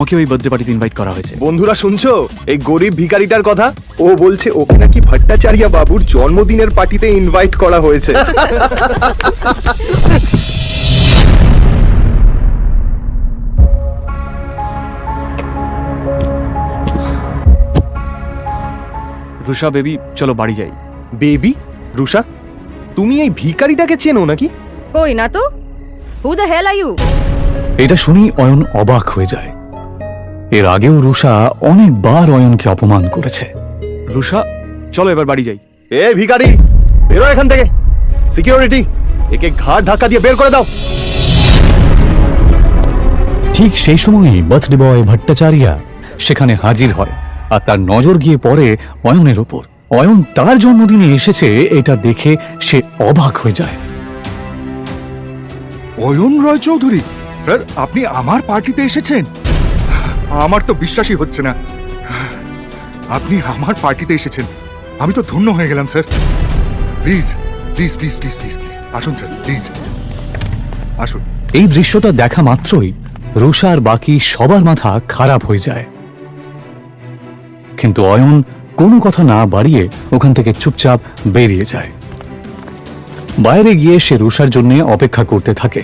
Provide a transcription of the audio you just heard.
ওকে ওই বার্থডে পার্টিতে ইনভাইট করা হয়েছে। বন্ধুরা শুনছো এই গরিব ভিখারিটার কথা? ও বলছে ওকে নাকি ভট্টাচার্য বাবুর জন্মদিনের পার্টিতে ইনভাইট করা হয়েছে। রুষা বেবি, চলো বাড়ি যাই। বেবি? রুষা, তুমি এই ভিখারিটাকে চেনো নাকি? কই না তো। Who the hell are you? এটা শুনি অয়ন অবাক হয়ে যায়। এর আগেও রুষা অনেকবার অয়নকে অপমান করেছে। রুষা, চলো এবার বাড়ি যাই। এ ভিখারি, বেরো এখান থেকে। সিকিউরিটি, একে ঘাট ধাক্কা দিয়ে বের করে দাও। ঠিক সেই সময়ই বার্থডে বয় ভট্টাচার্য সেখানে হাজির হয়, আর তার নজর গিয়ে পড়ে অয়নের ওপর। অয়ন তার জন্মদিনে এসেছে এটা দেখে সে অবাক হয়ে যায়। অয়ন রয় চৌধুরী স্যার, আপনি আমার পার্টিতে এসেছেন? আমার তো বিশ্বাসই হচ্ছে না। আপনি আমার পার্টিতে এসেছেন, আমি তো ধন্য হয়ে গেলাম sir. Please please please please please please আসুন স্যার, প্লিজ আসুন। এই দৃশ্যটা দেখা মাত্রই রুষা আর বাকি সবার মাথা খারাপ হয়ে যায়, কিন্তু অয়ন কোনো কথা না বাড়িয়ে ওখান থেকে চুপচাপ বেরিয়ে যায়। বাইরে গিয়ে সে রুষার জন্য অপেক্ষা করতে থাকে।